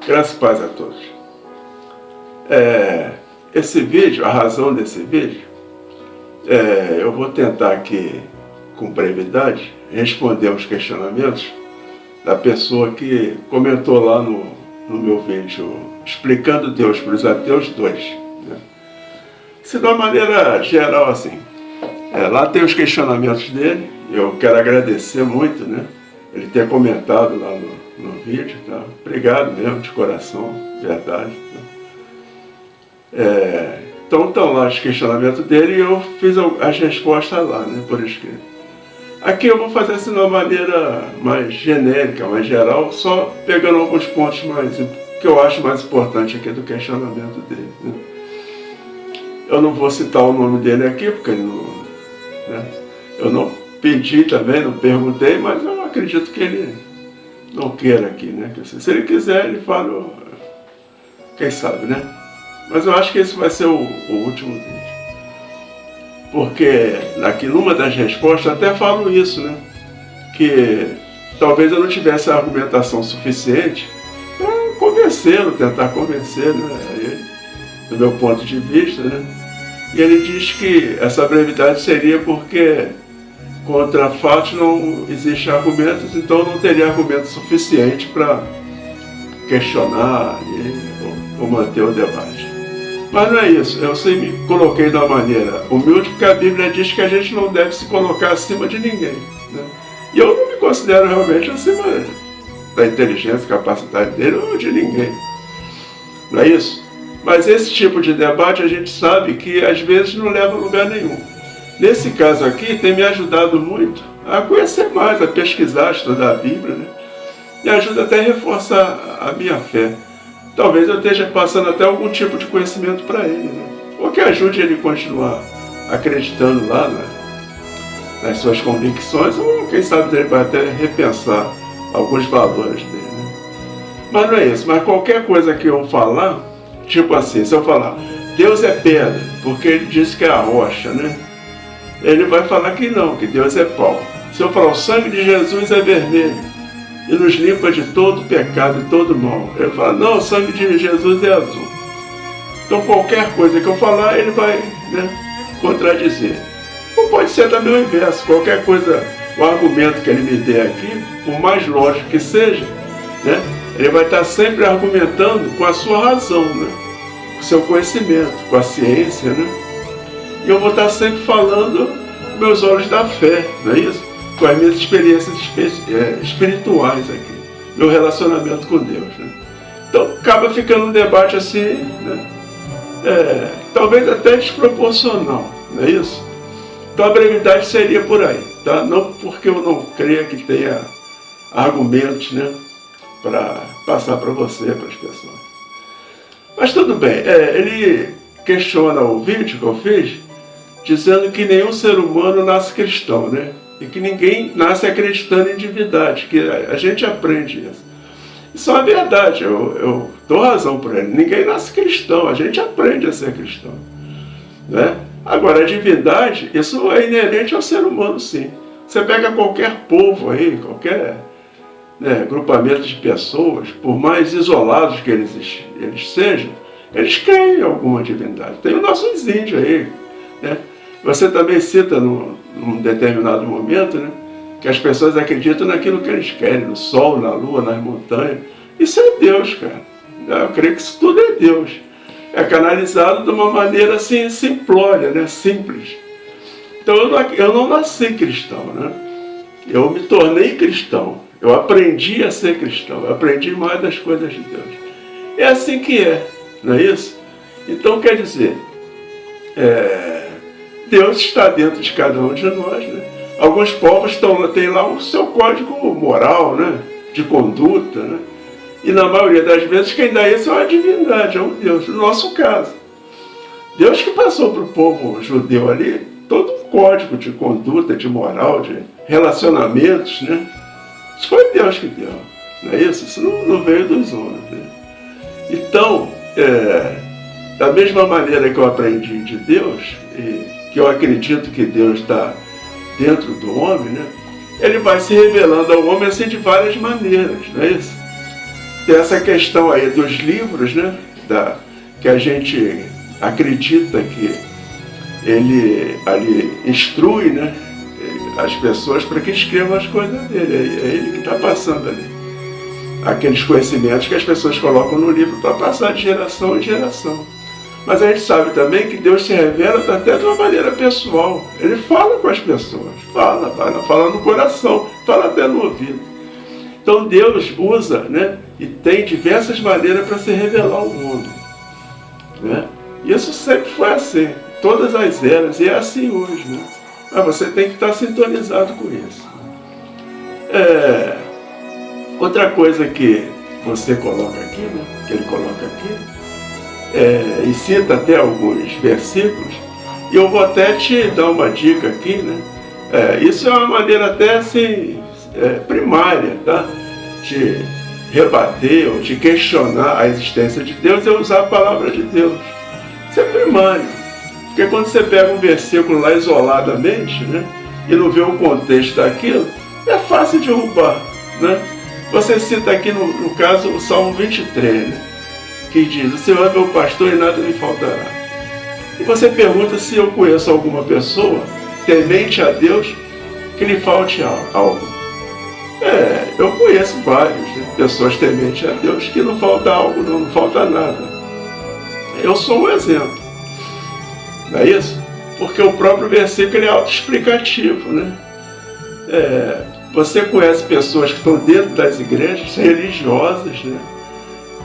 Graças e paz a todos. Esse vídeo, a razão desse vídeo, eu vou tentar aqui, com brevidade, responder aos questionamentos da pessoa que comentou lá no meu vídeo, explicando Deus para os ateus 2. Né? Se de uma maneira geral assim, lá tem os questionamentos dele, eu quero agradecer muito, né? Ele ter comentado lá no vídeo, tá? Obrigado mesmo, de coração, verdade. Tá? Então estão lá os questionamentos dele e eu fiz as respostas lá, né, por escrito. Aqui eu vou fazer assim de uma maneira mais genérica, mais geral, só pegando alguns pontos que eu acho mais importante aqui do questionamento dele. Né? Eu não vou citar o nome dele aqui, porque ele não, né? Eu não pedi também, não perguntei, mas eu acredito que ele não queira aqui, né? Se ele quiser, ele fala, quem sabe, né? Mas eu acho que esse vai ser o último vídeo. Porque aqui numa das respostas até falo isso, né? Que talvez eu não tivesse a argumentação suficiente para convencê-lo, tentar convencer, né? Ele, do meu ponto de vista, né? E ele diz que essa brevidade seria porque contra fatos não existem argumentos, então não teria argumento suficiente para questionar ou manter o debate. Mas não é isso, eu sempre me coloquei de uma maneira humilde, porque a Bíblia diz que a gente não deve se colocar acima de ninguém. Né? E eu não me considero realmente acima da inteligência, capacidade dele ou de ninguém. Não é isso? Mas esse tipo de debate a gente sabe que às vezes não leva a lugar nenhum. Nesse caso aqui tem me ajudado muito a conhecer mais, a pesquisar, a estudar a Bíblia, né? E ajuda até a reforçar a minha fé. Talvez eu esteja passando até algum tipo de conhecimento para ele, né? Ou que ajude ele a continuar acreditando lá, né? Nas suas convicções, ou quem sabe ele vai até repensar alguns valores dele, né? Mas não é isso, mas qualquer coisa que eu falar, tipo assim, se eu falar, Deus é pedra, porque ele disse que é a rocha, né? Ele vai falar que não, que Deus é pau. Se eu falar, o sangue de Jesus é vermelho e nos limpa de todo pecado e todo mal, ele fala, não, o sangue de Jesus é azul. Então qualquer coisa que eu falar, ele vai, né, contradizer. Ou pode ser também o inverso, qualquer coisa, o argumento que ele me der aqui, por mais lógico que seja, né, ele vai estar sempre argumentando com a sua razão, né, com o seu conhecimento, com a ciência, né? E eu vou estar sempre falando com meus olhos da fé, não é isso? Com as minhas experiências espirituais aqui, meu relacionamento com Deus, né? Então acaba ficando um debate assim, né? Talvez até desproporcional, não é isso? Então a brevidade seria por aí, tá? Não porque eu não creia que tenha argumentos, né, para passar para você, para as pessoas. Mas tudo bem, ele questiona o vídeo que eu fiz, dizendo que nenhum ser humano nasce cristão, né? E que ninguém nasce acreditando em divindade, que a gente aprende isso. Isso é uma verdade, eu dou razão para ele. Ninguém nasce cristão, a gente aprende a ser cristão. Né? Agora, a divindade, isso é inerente ao ser humano, sim. Você pega qualquer povo aí, qualquer, né, grupamento de pessoas, por mais isolados que eles sejam, eles creem em alguma divindade. Tem os nossos índios aí, né? Você também cita num determinado momento, né, que as pessoas acreditam naquilo que eles querem, no sol, na lua, nas montanhas. Isso é Deus, cara. Eu creio que isso tudo é Deus. É canalizado de uma maneira assim, simplória, né, simples. Então eu não nasci cristão, né? Eu me tornei cristão. Eu aprendi a ser cristão. Eu aprendi mais das coisas de Deus. É assim que é, não é isso? Então quer dizer, Deus está dentro de cada um de nós, né? Alguns povos têm lá o seu código moral, né, de conduta, né? E na maioria das vezes quem dá isso é uma divindade, é um Deus. No nosso caso, Deus que passou para o povo judeu ali todo um código de conduta, de moral, de relacionamentos, né? Isso foi Deus que deu, não é isso? Isso não veio dos homens, né? Então, da mesma maneira que eu aprendi de Deus, e que eu acredito que Deus está dentro do homem, né? Ele vai se revelando ao homem assim de várias maneiras, não é isso? tem essa questão aí dos livros, né? Que a gente acredita que ele ali instrui, né, as pessoas para que escrevam as coisas dele. É ele que está passando ali aqueles conhecimentos que as pessoas colocam no livro para passar de geração em geração. Mas a gente sabe também que Deus se revela até de uma maneira pessoal. Ele fala com as pessoas, fala no coração, fala até no ouvido. Então Deus usa, né, e tem diversas maneiras para se revelar ao mundo, né? Isso sempre foi assim, todas as eras, e é assim hoje, né? Mas você tem que estar sintonizado com isso. Outra coisa que você coloca aqui, né, que ele coloca aqui, e cita até alguns versículos, e eu vou até te dar uma dica aqui, né? Isso é uma maneira até assim, primária, tá? De rebater ou de questionar a existência de Deus, é usar a palavra de Deus. Isso é primário. Porque quando você pega um versículo lá isoladamente, né, e não vê o contexto daquilo, é fácil de derrubar, né? Você cita aqui no caso o Salmo 23, né, que diz: o Senhor é meu pastor e nada me faltará. E você pergunta se eu conheço alguma pessoa temente a Deus que lhe falte algo. Eu conheço vários, né, pessoas tementes a Deus que não falta algo, não falta nada. Eu sou um exemplo, não é isso? Porque o próprio versículo é autoexplicativo, né? Você conhece pessoas que estão dentro das igrejas religiosas, né,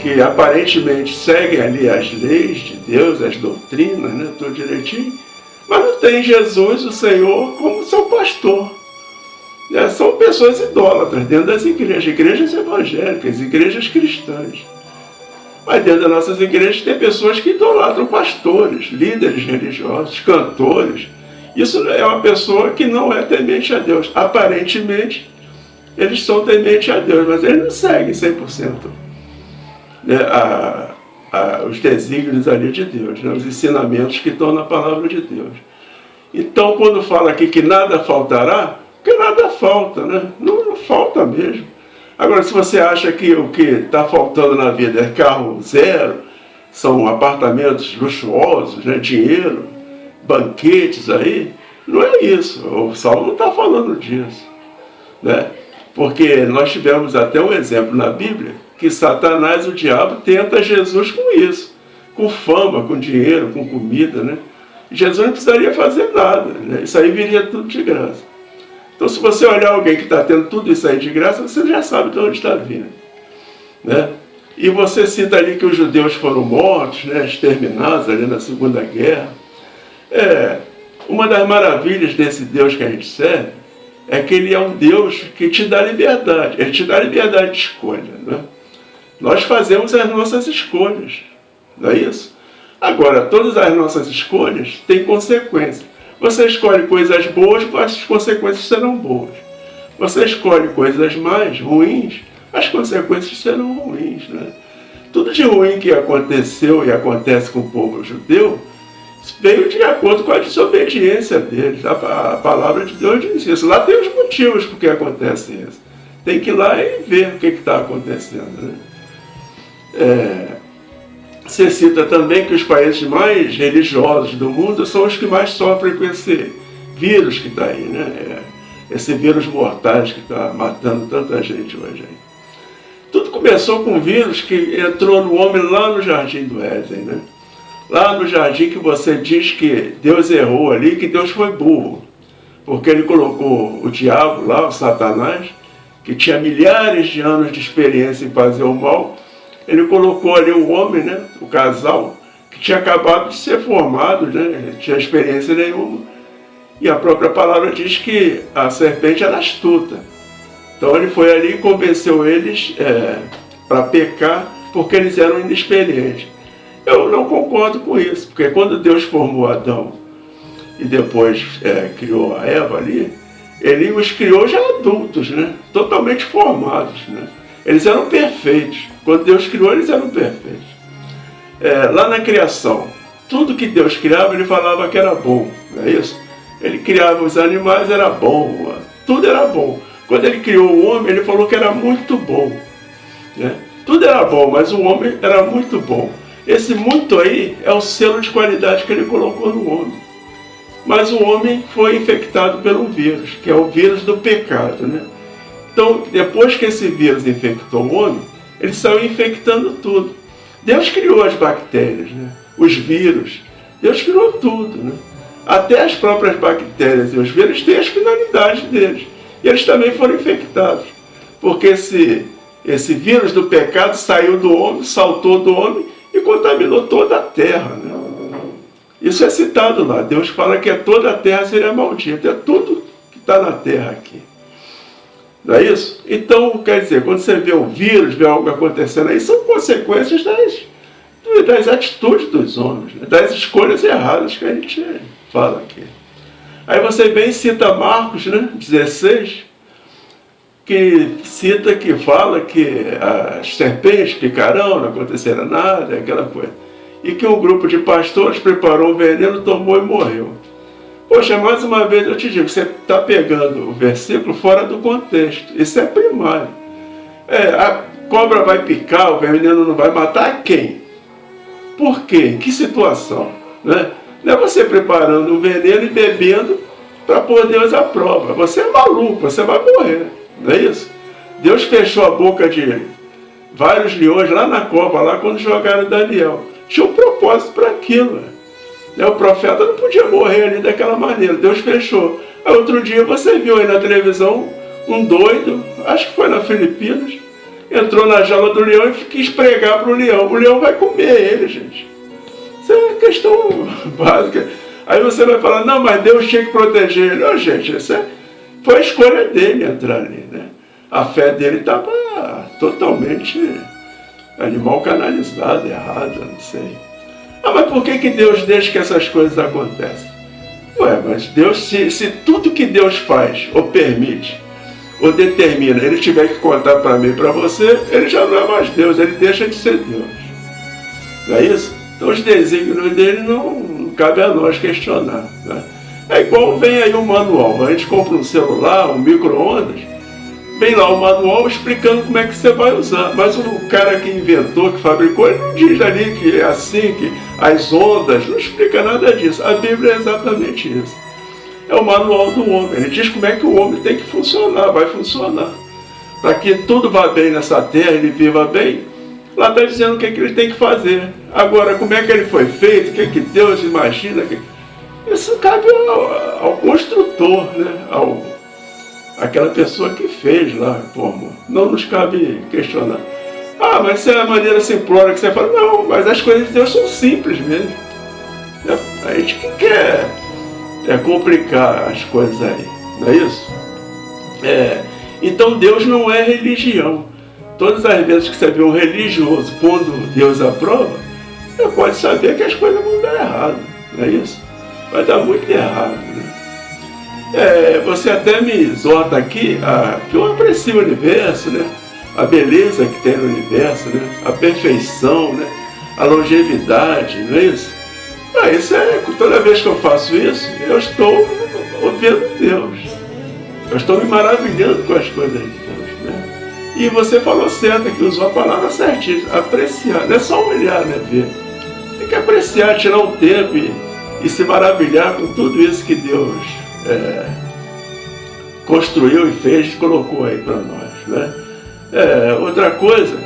que aparentemente seguem ali as leis de Deus, as doutrinas, né, tudo direitinho, mas não tem Jesus, o Senhor, como seu pastor. São pessoas idólatras dentro das igrejas evangélicas, igrejas cristãs. Mas dentro das nossas igrejas tem pessoas que idolatram pastores, líderes religiosos, cantores. Isso é uma pessoa que não é temente a Deus. Aparentemente, eles são tementes a Deus, mas eles não seguem 100%, né, os desígnios ali de Deus, né, os ensinamentos que estão na palavra de Deus. Então, quando fala aqui que nada faltará, porque nada falta, né? Não falta mesmo. Agora, se você acha que o que está faltando na vida é carro zero, são apartamentos luxuosos, né, dinheiro, banquetes aí, não é isso. O Salmo não está falando disso, né? Porque nós tivemos até um exemplo na Bíblia que Satanás, o diabo, tenta Jesus com isso, com fama, com dinheiro, com comida, né? Jesus não precisaria fazer nada, né? Isso aí viria tudo de graça. Então, se você olhar alguém que está tendo tudo isso aí de graça, você já sabe de onde está vindo, né? E você cita ali que os judeus foram mortos, né, exterminados ali na Segunda Guerra. Uma das maravilhas desse Deus que a gente serve é que ele é um Deus que te dá liberdade. Ele te dá liberdade de escolha, né? Nós fazemos as nossas escolhas, não é isso? Agora, todas as nossas escolhas têm consequências. Você escolhe coisas boas, as consequências serão boas. Você escolhe coisas mais ruins, as consequências serão ruins, né? Tudo de ruim que aconteceu e acontece com o povo judeu veio de acordo com a desobediência deles. A palavra de Deus diz isso. Lá tem os motivos por que acontece isso. Tem que ir lá e ver o que está acontecendo, né? Você cita também que os países mais religiosos do mundo são os que mais sofrem com esse vírus que está aí, né? Esse vírus mortais que está matando tanta gente hoje aí. Tudo começou com um vírus que entrou no homem lá no Jardim do Éden, né? Lá no jardim que você diz que Deus errou ali, que Deus foi burro. Porque ele colocou o diabo lá, o Satanás, que tinha milhares de anos de experiência em fazer o mal. Ele colocou ali o homem, né, o casal, que tinha acabado de ser formado, né, não tinha experiência nenhuma. E a própria palavra diz que a serpente era astuta. Então ele foi ali e convenceu eles para pecar, porque eles eram inexperientes. Eu não concordo com isso, porque quando Deus formou Adão e depois criou a Eva ali, ele os criou já adultos, né, totalmente formados, né? Eles eram perfeitos. Quando Deus criou, eles eram perfeitos. Lá na criação, tudo que Deus criava, ele falava que era bom, não é isso? Ele criava os animais, era bom, tudo era bom. Quando ele criou o homem, ele falou que era muito bom, né? Tudo era bom, mas o homem era muito bom. Esse muito aí é o selo de qualidade que ele colocou no homem. Mas o homem foi infectado pelo vírus, que é o vírus do pecado, né? Então, depois que esse vírus infectou o homem, ele saiu infectando tudo. Deus criou as bactérias, né? Os vírus. Deus criou tudo, né? Até as próprias bactérias e os vírus têm as finalidades deles. E eles também foram infectados. Porque esse vírus do pecado saiu do homem, saltou do homem e contaminou toda a terra, né? Isso é citado lá. Deus fala que toda a terra seria maldita. É tudo que está na terra aqui. Não é isso? Então, quer dizer, quando você vê o vírus, vê algo acontecendo aí, são consequências das atitudes dos homens, né? Das escolhas erradas que a gente fala aqui. Aí você vem e cita Marcos, né, 16, que fala que as serpentes picarão, não acontecerá nada, aquela coisa. E que um grupo de pastores preparou um veneno, tomou e morreu. Poxa, mais uma vez eu te digo, você está pegando o versículo fora do contexto. Isso é primário. A cobra vai picar, o veneno não vai matar quem? Por quê? Em que situação? Né? Não é você preparando o veneno e bebendo para pôr Deus à prova. Você é maluco, você vai morrer. Não é isso? Deus fechou a boca de vários leões lá na cova, lá quando jogaram Daniel. Tinha um propósito para aquilo. O profeta não podia morrer ali daquela maneira. Deus fechou. Aí outro dia você viu aí na televisão um doido, acho que foi na Filipinas, entrou na jaula do leão e quis pregar para o leão. O leão vai comer ele, gente. Isso é questão básica. Aí você vai falar, não, mas Deus tinha que proteger ele. Não, gente, foi a escolha dele entrar ali, né? A fé dele estava totalmente animal canalizado, errado, não sei. Mas por que Deus deixa que essas coisas acontecem? Mas Deus, se tudo que Deus faz, ou permite, ou determina, ele tiver que contar para mim e para você, ele já não é mais Deus, ele deixa de ser Deus. Não é isso? Então os desígnios dele não cabe a nós questionar, né? É igual vem aí um manual, a gente compra um celular, um micro-ondas, vem lá o manual explicando como é que você vai usar. Mas o cara que inventou, que fabricou, ele não diz ali que é assim, que as ondas, não explica nada disso. A Bíblia é exatamente isso. É o manual do homem. Ele diz como é que o homem tem que funcionar, vai funcionar. Para que tudo vá bem nessa terra, ele viva bem, lá está dizendo o que ele tem que fazer. Agora, como é que ele foi feito, o que Deus imagina, isso cabe ao construtor, né? Aquela pessoa que fez lá, pô, amor. Não nos cabe questionar. Mas se é a maneira simplória que você fala, não, mas as coisas de Deus são simples mesmo. A gente que quer complicar as coisas aí, não é isso? Então Deus não é religião. Todas as vezes que você vê um religioso pondo Deus à prova, você pode saber que as coisas vão dar errado, não é isso? Vai dar muito errado, né? Você até me exorta aqui que eu aprecio o universo, né? A beleza que tem no universo, né? A perfeição, né? A longevidade, não é isso? Isso toda vez que eu faço isso, eu estou ouvindo Deus. Eu estou me maravilhando com as coisas de Deus, né? E você falou certo aqui, usou a palavra certinha, apreciar, não é só olhar, né? Ver. Tem que apreciar, tirar um tempo e se maravilhar com tudo isso que Deus construiu e fez e colocou aí para nós, né? Outra coisa,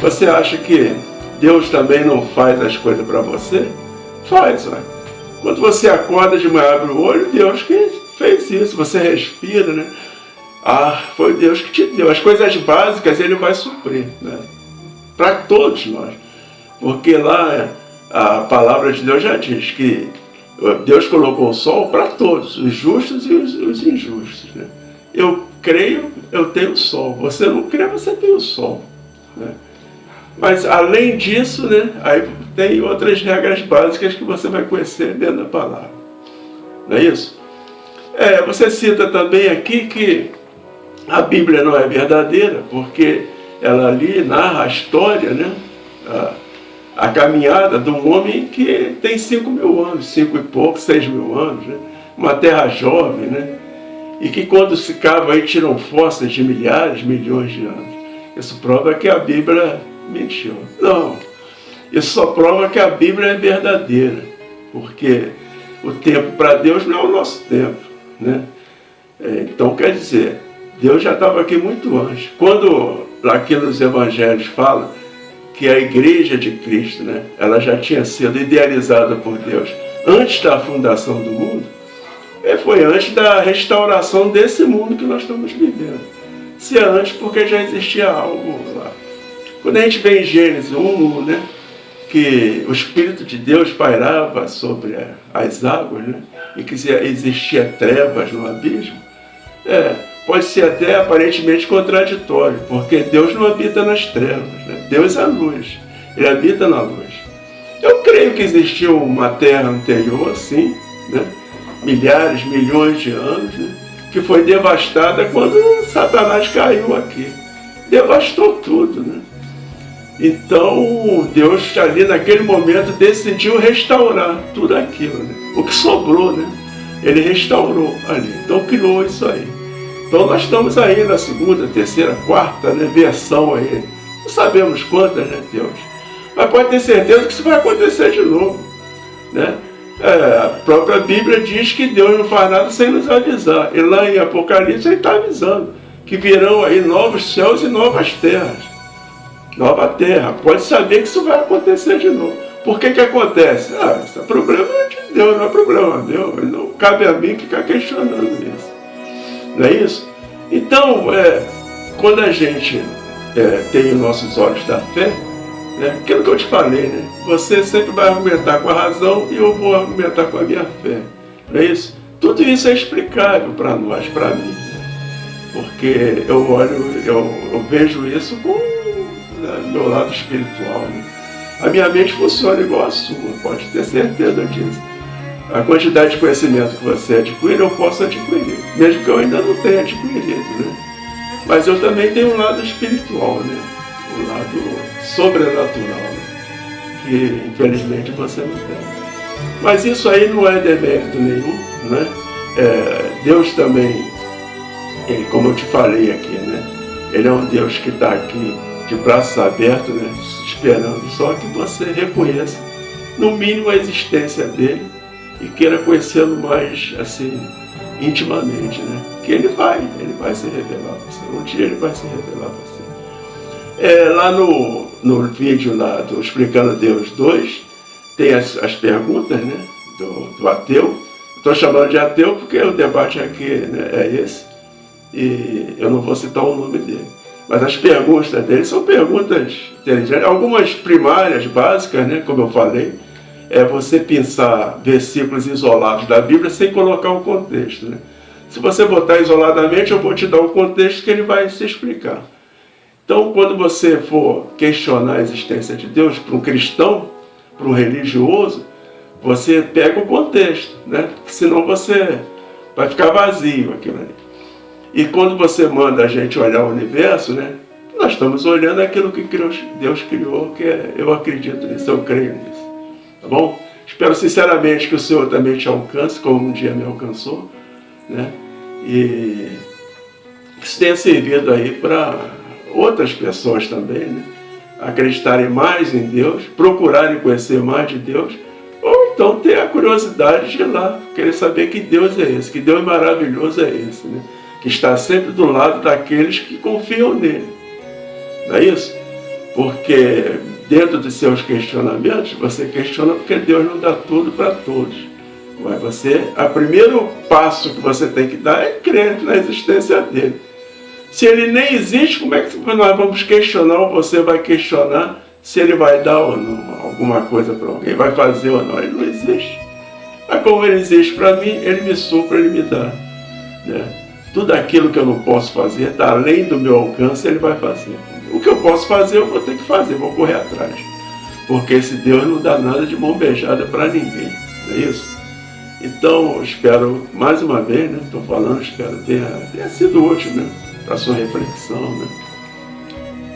você acha que Deus também não faz as coisas para você? Faz, ó. Quando você acorda de manhã, abre o olho, Deus que fez isso, você respira, né? Foi Deus que te deu. As coisas básicas Ele vai suprir, né? Para todos nós. Porque lá a palavra de Deus já diz que Deus colocou o sol para todos, os justos e os injustos, né? Eu creio, eu tenho o sol. Você não crê, você tem o sol, né? Mas além disso, né, aí tem outras regras básicas que você vai conhecer dentro da palavra. Não é isso? Você cita também aqui que a Bíblia não é verdadeira, porque ela ali narra a história, né? A caminhada de um homem que tem 5.000 anos, 5 e pouco, 6.000 anos, né? Uma terra jovem, né? E que quando se cava aí tiram fósseis de milhares, milhões de anos. Isso prova que a Bíblia mentiu. Não. Isso só prova que a Bíblia é verdadeira, porque o tempo para Deus não é o nosso tempo, né? Então, quer dizer, Deus já estava aqui muito antes. Quando aqui nos Evangelhos fala que a Igreja de Cristo, né, ela já tinha sido idealizada por Deus antes da fundação do mundo, foi antes da restauração desse mundo que nós estamos vivendo. Se é antes, porque já existia algo lá. Quando a gente vê em Gênesis 1, né, que o Espírito de Deus pairava sobre as águas, né, e que existia trevas no abismo, pode ser até aparentemente contraditório, porque Deus não habita nas trevas, né? Deus é a luz, Ele habita na luz. Eu creio que existiu uma terra anterior, sim, né? Milhares, milhões de anos, né? Que foi devastada quando Satanás caiu aqui. Devastou tudo, né? Então, Deus ali naquele momento decidiu restaurar tudo aquilo, né? O que sobrou, né? Ele restaurou ali. Então, criou isso aí. Então, nós estamos aí na segunda, terceira, quarta, né, versão aí. Não sabemos quantas, né, Deus? Mas pode ter certeza que isso vai acontecer de novo, né? A própria Bíblia diz que Deus não faz nada sem nos avisar. E lá em Apocalipse ele está avisando que virão aí novos céus e novas terras. Nova terra. Pode saber que isso vai acontecer de novo. Por que que acontece? Esse é problema de Deus, não é problema meu. Não cabe a mim ficar questionando isso. Não é isso? Então, quando a gente tem os nossos olhos da fé, né, aquilo que eu te falei, né, você sempre vai argumentar com a razão e eu vou argumentar com a minha fé. Não é isso? Tudo isso é explicável para nós, para mim. Né? Porque eu vejo isso com meu lado espiritual. Né? A minha mente funciona igual a sua, pode ter certeza disso. A quantidade de conhecimento que você adquire, eu posso adquirir, mesmo que eu ainda não tenha adquirido, né? Mas eu também tenho um lado espiritual, né? Um lado sobrenatural, né? Que infelizmente você não tem. Mas isso aí não é demérito nenhum, né? Deus também, como eu te falei aqui, né? Ele é um Deus que está aqui de braços abertos, né? Esperando só que você reconheça, no mínimo, a existência dele e queira conhecê-lo mais, assim, intimamente, né? Que ele vai se revelar a você. Um dia ele vai se revelar a você. Lá no vídeo lá do Explicando Deus 2, tem as perguntas, né? Do ateu. Estou chamando de ateu porque o debate aqui, né, é esse. E eu não vou citar o nome dele. Mas as perguntas dele são perguntas inteligentes. Algumas primárias, básicas, né? Como eu falei. Você pensar versículos isolados da Bíblia sem colocar o contexto, né? Se você botar isoladamente, eu vou te dar o contexto que ele vai se explicar. Então, quando você for questionar a existência de Deus para um cristão, para um religioso, você pega o contexto, né? Porque senão você vai ficar vazio aquilo ali. E quando você manda a gente olhar o universo, né? Nós estamos olhando aquilo que Deus criou, que eu acredito nisso, eu creio nisso. Tá bom? Espero sinceramente que o Senhor também te alcance, como um dia me alcançou, né? E isso tenha servido aí para outras pessoas também, né? Acreditarem mais em Deus, procurarem conhecer mais de Deus, ou então ter a curiosidade de ir lá, querer saber que Deus é esse, que Deus maravilhoso é esse, né? Que está sempre do lado daqueles que confiam nele. Não é isso? Porque dentro dos seus questionamentos, você questiona porque Deus não dá tudo para todos. Mas o primeiro passo que você tem que dar é crer na existência dele. Se ele nem existe, como é que nós vamos questionar, ou você vai questionar se ele vai dar ou não alguma coisa para alguém, vai fazer ou não? Ele não existe. Mas como ele existe para mim, ele me supra, ele me dá. Né? Tudo aquilo que eu não posso fazer, está além do meu alcance, ele vai fazer. O que eu posso fazer, eu vou ter que fazer, vou correr atrás. Porque esse Deus não dá nada de mão beijada para ninguém. Não é isso? Então, espero, mais uma vez, né? Estou falando, espero tenha sido útil, né? Para a sua reflexão, né?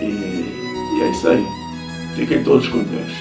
E é isso aí. Fiquem todos com Deus.